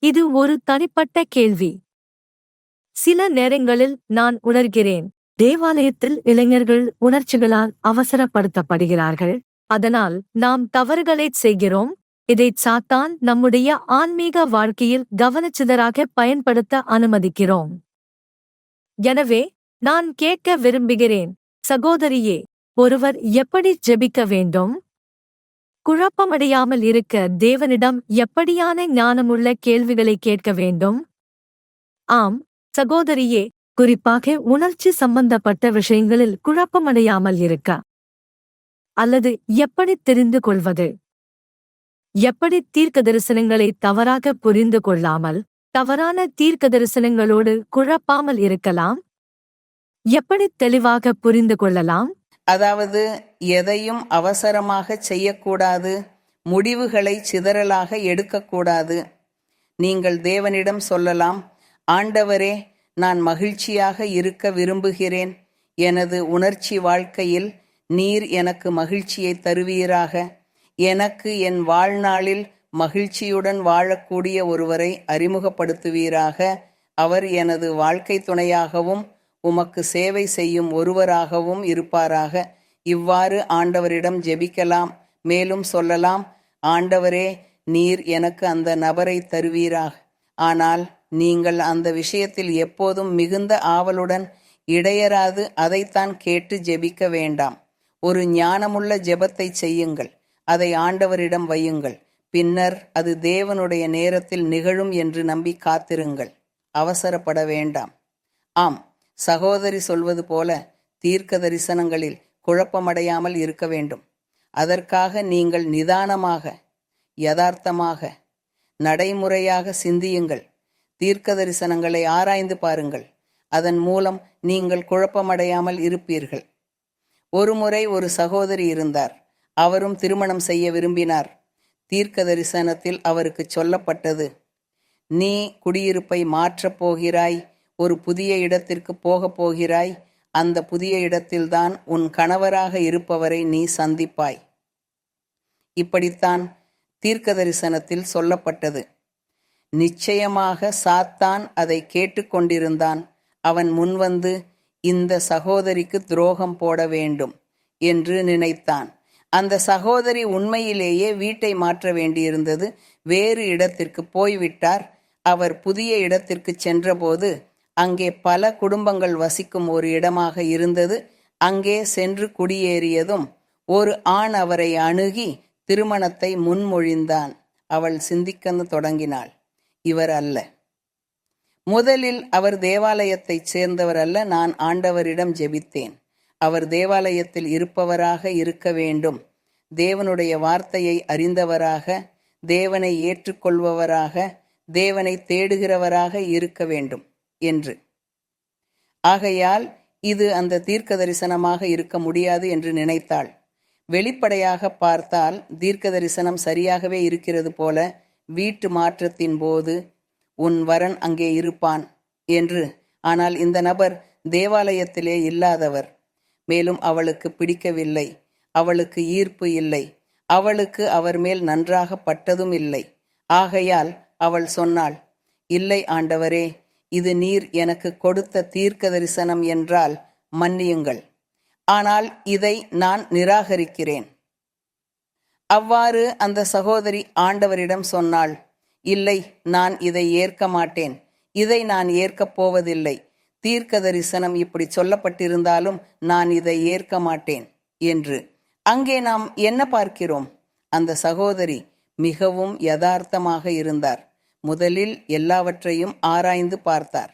இது ஒரு தனிப்பட்ட கேள்வி. சில நேரங்களில் நான் உணர்கிறேன், தேவாலயத்தில் இளைஞர்கள் உணர்ச்சிகளால் அவசரப்படுத்தப்படுகிறார்கள். அதனால் நாம் தவறுகளைச் செய்கிறோம். இதைச் சாத்தான் நம்முடைய ஆன்மீக வாழ்க்கையில் கவனச்சிதறாக பயன்படுத்த அனுமதிக்கிறோம். எனவே நான் கேட்க விரும்புகிறேன், சகோதரியே, ஒருவர் எப்படி ஜெபிக்க வேண்டும்? குழப்பமடையாமல் இருக்க தேவனிடம் எப்படியான ஞானமுள்ள கேள்விகளை கேட்க வேண்டும்? ஆம், சகோதரியே, குறிப்பாக உணர்ச்சி சம்பந்தப்பட்ட விஷயங்களில் குழப்பமடையாமல் இருக்க. அல்லது எப்படி தெரிந்து கொள்வது? எப்படி தீர்க்கதரிசனங்களை தவறாக புரிந்து கொள்ளாமல், தவறான தீர்க்கதரிசனங்களோடு குழப்பாமல் இருக்கலாம்? எப்படி தெளிவாக புரிந்து கொள்ளலாம்? அதாவது எதையும் அவசரமாக செய்யக்கூடாது, முடிவுகளை சிதறலாக எடுக்கக்கூடாது. நீங்கள் தேவனிடம் சொல்லலாம், ஆண்டவரே, நான் மகிழ்ச்சியாக இருக்க விரும்புகிறேன். எனது உணர்ச்சி வாழ்க்கையில் நீர் எனக்கு மகிழ்ச்சியை தருவீராக. எனக்கு என் வாழ்நாளில் மகிழ்ச்சியுடன் வாழக்கூடிய ஒருவரை அறிமுகப்படுத்துவீராக. அவர் எனது வாழ்க்கை துணையாகவும் உமக்கு சேவை செய்யும் ஒருவராகவும் இருப்பாராக. இவ்வாறு ஆண்டவரிடம் ஜெபிக்கலாம். மேலும் சொல்லலாம், ஆண்டவரே, நீர் எனக்கு அந்த நபரை தருவீராக. ஆனால் நீங்கள் அந்த விஷயத்தில் எப்போதும் மிகுந்த ஆவலுடன் இடையராது அதைத்தான் கேட்டு ஜெபிக்க வேண்டாம். ஒரு ஞானமுள்ள ஜெபத்தை செய்யுங்கள். அதை ஆண்டவரிடம் வையுங்கள். பின்னர் அது தேவனுடைய நேரத்தில் நிகழும் என்று நம்பி காத்திருங்கள். அவசரப்பட வேண்டாம். ஆம், சகோதரி சொல்வது போல தீர்க்க தரிசனங்களில் குழப்பமடையாமல் இருக்க வேண்டும். அதற்காக நீங்கள் நிதானமாக, யதார்த்தமாக, நடைமுறையாக சிந்தியுங்கள். தீர்க்க தரிசனங்களை ஆராய்ந்து பாருங்கள். அதன் மூலம் நீங்கள் குழப்பமடையாமல் இருப்பீர்கள். ஒருமுறை ஒரு சகோதரி இருந்தார். அவரும் திருமணம் செய்ய விரும்பினார். தீர்க்க தரிசனத்தில் அவருக்கு சொல்லப்பட்டது, நீ குடியிருப்பை மாற்றப் போகிறாய், ஒரு புதிய இடத்திற்கு போகப் போகிறாய். அந்த புதிய இடத்தில்தான் உன் கணவராக இருப்பவரை நீ சந்திப்பாய். இப்படித்தான் தீர்க்க தரிசனத்தில் சொல்லப்பட்டது. நிச்சயமாக சாத்தான் அதை கேட்டுக்கொண்டிருந்தான். அவன் முன்வந்து இந்த சகோதரிக்கு துரோகம் போட வேண்டும் என்று நினைத்தான். அந்த சகோதரி உண்மையிலேயே வீட்டை மாற்ற வேண்டியிருந்தது. வேறு இடத்திற்கு போய்விட்டார். அவர் புதிய இடத்திற்கு சென்றபோது அங்கே பல குடும்பங்கள் வசிக்கும் ஒரு இடமாக இருந்தது. அங்கே சென்று குடியேறியதும் ஒரு ஆண் அவரை அணுகி திருமணத்தை முன்மொழிந்தான். அவள் சிந்திக்கன்னு தொடங்கினாள், இவர் அல்ல. முதலில் அவர் தேவாலயத்தைச் சேர்ந்தவர் அல்ல. நான் ஆண்டவரிடம் ஜெபித்தேன். அவர் தேவாலயத்தில் இருப்பவராக இருக்க வேண்டும். தேவனுடைய வார்த்தையை அறிந்தவராக, தேவனை ஏற்றுக்கொள்பவராக, தேவனை தேடுகிறவராக இருக்க வேண்டும் என்று. ஆகையால் இது அந்த தீர்க்க தரிசனமாக இருக்க முடியாது என்று நினைத்தாள். வெளிப்படையாக பார்த்தால் தீர்க்க தரிசனம் சரியாகவே இருக்கிறது போல, வீட்டு மாற்றத்தின் போது உன் வரன் அங்கே இருப்பான் என்று. ஆனால் இந்த நபர் தேவாலயத்திலே இல்லாதவர். மேலும் அவளுக்கு பிடிக்கவில்லை. அவளுக்கு ஈர்ப்பு இல்லை. அவளுக்கு அவர் மேல் நன்றாக பட்டதும் இல்லை. ஆகையால் அவள் சொன்னாள், இல்லை ஆண்டவரே, இது நீர் எனக்கு கொடுத்த தீர்க்க தரிசனம் என்றால் மன்னியுங்கள். ஆனால் இதை நான் நிராகரிக்கிறேன். அவ்வாறு அந்த சகோதரி ஆண்டவரிடம் சொன்னாள், இல்லை, நான் இதை ஏற்க மாட்டேன். இதை நான் ஏற்கப் போவதில்லை. தீர்க்க தரிசனம் இப்படி சொல்லப்பட்டிருந்தாலும் நான் இதை ஏற்க மாட்டேன் என்று. அங்கே நாம் என்ன பார்க்கிறோம்? அந்த சகோதரி மிகவும் யதார்த்தமாக இருந்தார். முதலில் எல்லாவற்றையும் ஆராய்ந்து பார்த்தார்.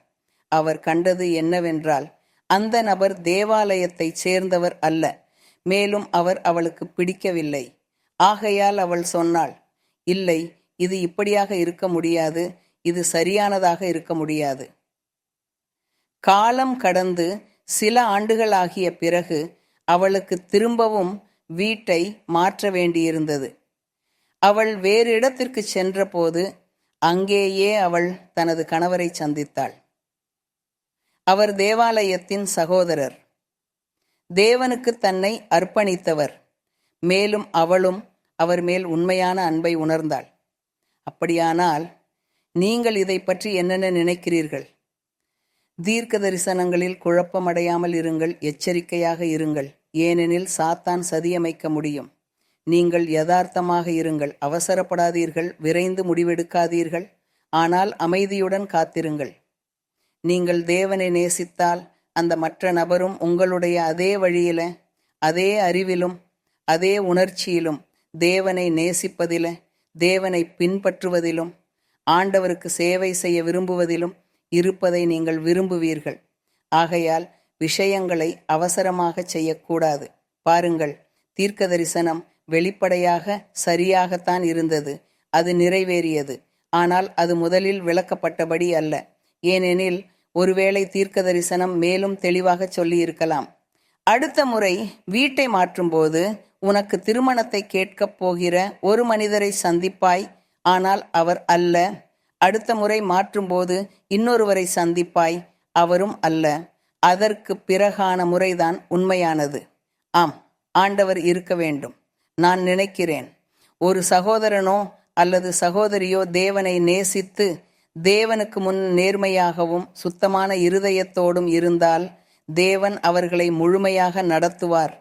அவர் கண்டது என்னவென்றால், அந்த நபர் தேவாலயத்தைச் சேர்ந்தவர் அல்ல. மேலும் அவர் அவளுக்கு பிடிக்கவில்லை. ஆகையால் அவள் சொன்னாள், இல்லை, இது இப்படியாக இருக்க முடியாது. இது சரியானதாக இருக்க முடியாது. காலம் கடந்து சில ஆண்டுகள் ஆகிய பிறகு அவளுக்கு திரும்பவும் வீட்டை மாற்ற வேண்டியிருந்தது. அவள் வேறு இடத்திற்கு சென்றபோது அங்கேயே அவள் தனது கணவரை சந்தித்தாள். அவர் தேவாலயத்தின் சகோதரர், தேவனுக்கு தன்னை அர்ப்பணித்தவர். மேலும் அவளும் அவர் மேல் உண்மையான அன்பை உணர்ந்தாள். அப்படியானால் நீங்கள் இதை பற்றி என்னென்ன நினைக்கிறீர்கள்? தீர்க்க தரிசனங்களில் குழப்பமடையாமல் இருங்கள், எச்சரிக்கையாக இருங்கள். ஏனெனில் சாத்தான் சதியமைக்க முடியும். நீங்கள் யதார்த்தமாக இருங்கள், அவசரப்படாதீர்கள், விரைந்து முடிவெடுக்காதீர்கள், ஆனால் அமைதியுடன் காத்திருங்கள். நீங்கள் தேவனை நேசித்தால் அந்த மற்ற நபரும் உங்களுடைய அதே வழியில, அதே அறிவிலும், அதே உணர்ச்சியிலும், தேவனை நேசிப்பதில, தேவனை பின்பற்றுவதிலும், ஆண்டவருக்கு சேவை செய்ய விரும்புவதிலும் இருப்பதை நீங்கள் விரும்புவீர்கள். ஆகையால் விஷயங்களை அவசரமாக செய்யக்கூடாது. பாருங்கள், தீர்க்க தரிசனம் வெளிப்படையாக சரியாகத்தான் இருந்தது. அது நிறைவேறியது. ஆனால் அது முதலில் விளக்கப்பட்டபடி அல்ல. ஏனெனில் ஒருவேளை தீர்க்க தரிசனம் மேலும் தெளிவாக சொல்லியிருக்கலாம். அடுத்த முறை வீட்டை மாற்றும்போது உனக்கு திருமணத்தை கேட்கப் போகிற ஒரு மனிதரை சந்திப்பாய், ஆனால் அவர் அல்ல. அடுத்த முறை மாற்றும்போது இன்னொருவரை சந்திப்பாய், அவரும் அல்ல. அதற்கு பிறகான முறைதான் உண்மையானது. ஆம், ஆண்டவர் இருக்க வேண்டும். நான் நினைக்கிறேன், ஒரு சகோதரனோ அல்லது சகோதரியோ தேவனை நேசித்து தேவனுக்கு முன் நேர்மையாகவும் சுத்தமான இருதயத்தோடும் இருந்தால் தேவன் அவர்களை முழுமையாக நடத்துவார்.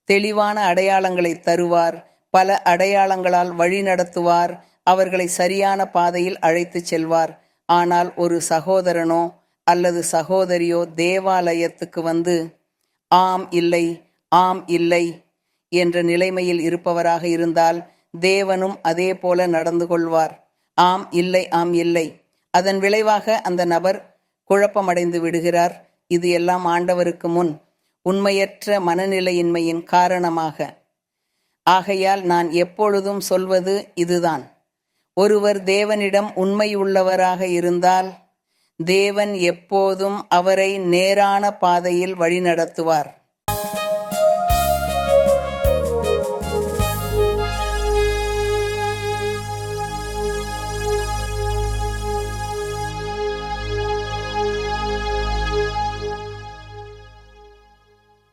தெளிவான அடையாளங்களை தருவார். பல அடையாளங்களால் வழி நடத்துவார். அவர்களை சரியான பாதையில் அழைத்துச் செல்வார். ஆனால் ஒரு சகோதரனோ அல்லது சகோதரியோ தேவாலயத்துக்கு வந்து ஆம் இல்லை, ஆம் இல்லை என்ற நிலைமையில் இருப்பவராக இருந்தால் தேவனும் அதே போல நடந்து கொள்வார். ஆம் இல்லை, ஆம் இல்லை. அதன் விளைவாக அந்த நபர் குழப்பமடைந்து விடுகிறார். இது எல்லாம் ஆண்டவருக்கு முன் உண்மையற்ற மனநிலையின்மையின் காரணமாக. ஆகையால் நான் எப்பொழுதும் சொல்வது இதுதான். ஒருவர் தேவனிடம் உண்மையுள்ளவராக இருந்தால் தேவன் எப்போதும் அவரை நேரான பாதையில் வழிநடத்துவார்.